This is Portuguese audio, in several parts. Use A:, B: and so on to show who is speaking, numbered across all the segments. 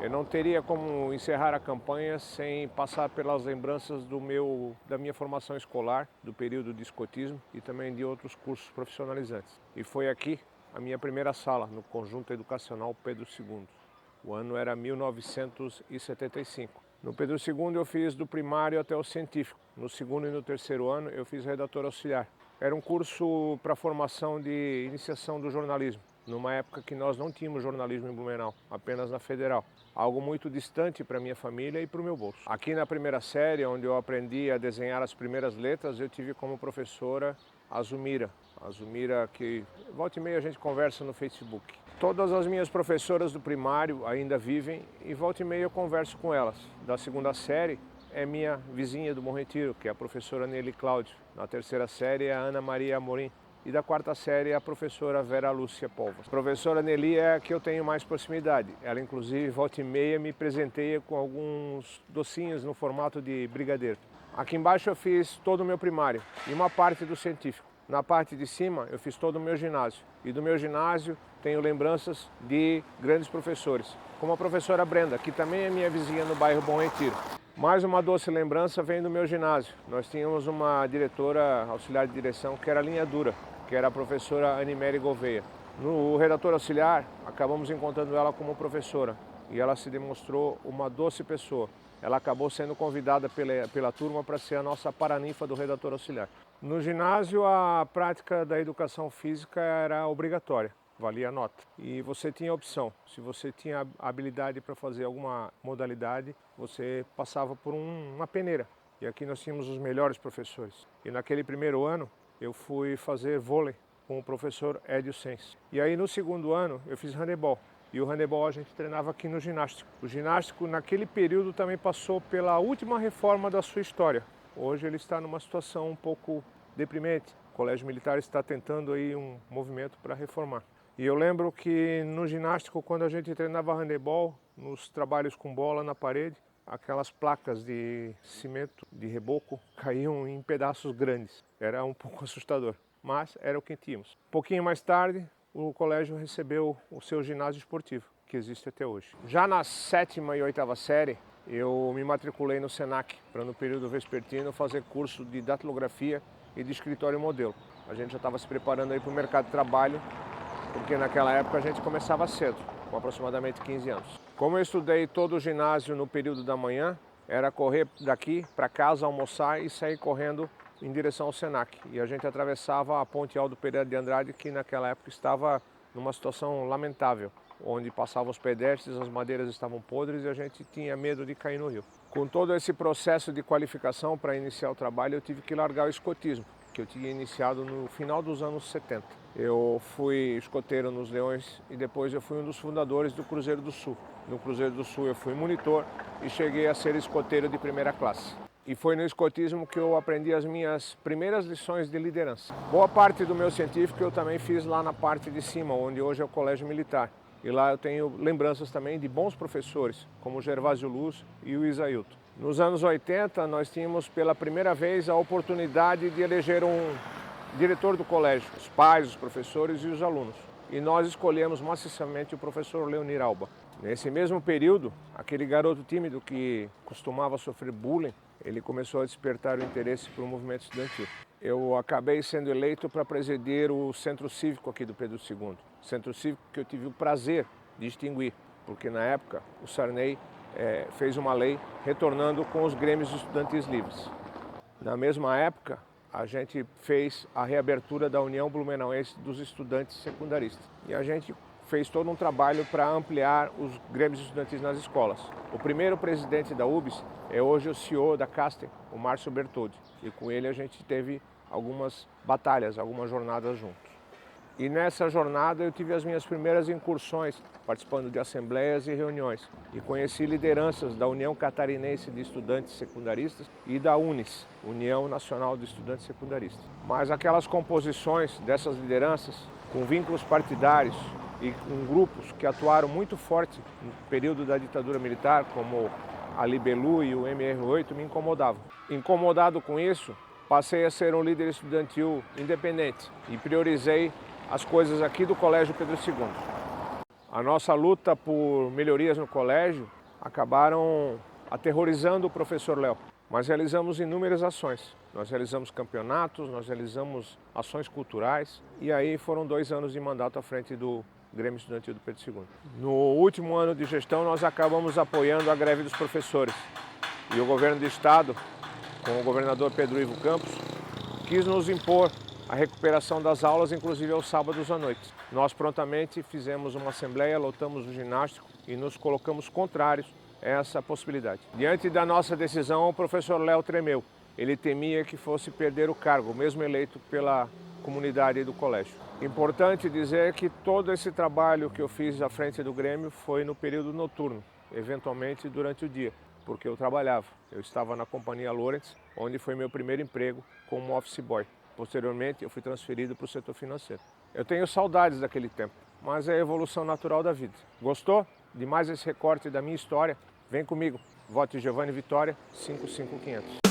A: Eu não teria como encerrar a campanha sem passar pelas lembranças da minha formação escolar, do período de escotismo e também de outros cursos profissionalizantes. E foi aqui a minha primeira sala, no Conjunto Educacional Pedro II. O ano era 1975. No Pedro II eu fiz do primário até o científico. No segundo e no terceiro ano eu fiz redator auxiliar. Era um curso para formação de iniciação do jornalismo, numa época que nós não tínhamos jornalismo em Blumenau, apenas na Federal. Algo muito distante para minha família e para o meu bolso. Aqui na primeira série, onde eu aprendi a desenhar as primeiras letras, eu tive como professora a Zumira. A Zumira que volta e meia a gente conversa no Facebook. Todas as minhas professoras do primário ainda vivem e volta e meia eu converso com elas. Da segunda série é minha vizinha do Bom Retiro, que é a professora Nelly Cláudio. Na terceira série é a Ana Maria Amorim. E da quarta série é a professora Vera Lúcia Povas. A professora Nelly é a que eu tenho mais proximidade. Ela, inclusive, volta e meia me presenteia com alguns docinhos no formato de brigadeiro. Aqui embaixo eu fiz todo o meu primário e uma parte do científico. Na parte de cima eu fiz todo o meu ginásio. E do meu ginásio tenho lembranças de grandes professores, como a professora Brenda, que também é minha vizinha no bairro Bom Retiro. Mais uma doce lembrança vem do meu ginásio. Nós tínhamos uma diretora auxiliar de direção que era linha dura, que era a professora Animere Gouveia. No redator auxiliar, acabamos encontrando ela como professora e ela se demonstrou uma doce pessoa. Ela acabou sendo convidada pela turma para ser a nossa paraninfa do redator auxiliar. No ginásio, a prática da educação física era obrigatória, valia a nota. E você tinha opção. Se você tinha habilidade para fazer alguma modalidade, você passava por uma peneira. E aqui nós tínhamos os melhores professores. E naquele primeiro ano, eu fui fazer vôlei com o professor Edio Sens. E aí no segundo ano eu fiz handebol. E o handebol a gente treinava aqui no ginástico. O ginástico naquele período também passou pela última reforma da sua história. Hoje ele está numa situação um pouco deprimente. O Colégio Militar está tentando aí um movimento para reformar. E eu lembro que no ginástico, quando a gente treinava handebol, nos trabalhos com bola na parede, aquelas placas de cimento, de reboco, caíam em pedaços grandes. Era um pouco assustador, mas era o que tínhamos. Um pouquinho mais tarde, o colégio recebeu o seu ginásio esportivo, que existe até hoje. Já na sétima e oitava série, eu me matriculei no Senac, para no período vespertino fazer curso de datilografia e de escritório modelo. A gente já estava se preparando aí para o mercado de trabalho, porque naquela época a gente começava cedo, com aproximadamente 15 anos. Como eu estudei todo o ginásio no período da manhã, era correr daqui para casa, almoçar e sair correndo em direção ao Senac. E a gente atravessava a Ponte Aldo Pereira de Andrade, que naquela época estava numa situação lamentável, onde passavam os pedestres, as madeiras estavam podres e a gente tinha medo de cair no rio. Com todo esse processo de qualificação para iniciar o trabalho, eu tive que largar o escotismo, que eu tinha iniciado no final dos anos 70. Eu fui escoteiro nos Leões e depois eu fui um dos fundadores do Cruzeiro do Sul. No Cruzeiro do Sul eu fui monitor e cheguei a ser escoteiro de primeira classe. E foi no escotismo que eu aprendi as minhas primeiras lições de liderança. Boa parte do meu científico eu também fiz lá na parte de cima, onde hoje é o Colégio Militar. E lá eu tenho lembranças também de bons professores, como o Gervásio Luz e o Isailton. Nos anos 80, nós tínhamos pela primeira vez a oportunidade de eleger um diretor do colégio, os pais, os professores e os alunos. E nós escolhemos maciçamente o professor Leonir Alba. Nesse mesmo período, aquele garoto tímido que costumava sofrer bullying, ele começou a despertar o interesse para o movimento estudantil. Eu acabei sendo eleito para presidir o Centro Cívico aqui do Pedro II. Centro Cívico que eu tive o prazer de extinguir, porque na época o Sarney fez uma lei retornando com os grêmios estudantis livres. Na mesma época, a gente fez a reabertura da União Blumenauense dos Estudantes Secundaristas. E a gente fez todo um trabalho para ampliar os grêmios estudantis nas escolas. O primeiro presidente da UBS é hoje o CEO da Casten, o Márcio Bertoldi. E com ele a gente teve algumas batalhas, algumas jornadas juntos. E nessa jornada eu tive as minhas primeiras incursões, participando de assembleias e reuniões. E conheci lideranças da União Catarinense de Estudantes Secundaristas e da UNES, União Nacional de Estudantes Secundaristas. Mas aquelas composições dessas lideranças, com vínculos partidários e com grupos que atuaram muito forte no período da ditadura militar, como a Libelu e o MR8, me incomodavam. Incomodado com isso, passei a ser um líder estudantil independente e priorizei as coisas aqui do Colégio Pedro II. A nossa luta por melhorias no colégio acabaram aterrorizando o professor Léo. Mas realizamos inúmeras ações. Nós realizamos campeonatos, nós realizamos ações culturais e aí foram 2 anos de mandato à frente do Grêmio Estudantil do Pedro II. No último ano de gestão nós acabamos apoiando a greve dos professores e o governo do estado, com o governador Pedro Ivo Campos, quis nos impor a recuperação das aulas, inclusive aos sábados à noite. Nós prontamente fizemos uma assembleia, lotamos o ginástico e nos colocamos contrários a essa possibilidade. Diante da nossa decisão, o professor Léo tremeu. Ele temia que fosse perder o cargo, mesmo eleito pela comunidade do colégio. Importante dizer que todo esse trabalho que eu fiz à frente do Grêmio foi no período noturno, eventualmente durante o dia, porque eu trabalhava. Eu estava na Companhia Lawrence, onde foi meu primeiro emprego como office boy. Posteriormente, eu fui transferido para o setor financeiro. Eu tenho saudades daquele tempo, mas é a evolução natural da vida. Gostou de mais esse recorte da minha história? Vem comigo. Vote Giovanni Vitória, 55500.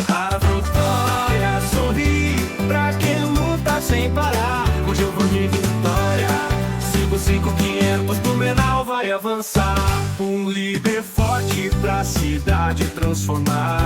B: A vitória sorri pra quem luta sem parar. Com Giovanni Vitória, 55500, Blumenau vai avançar. Um líder forte pra cidade transformar.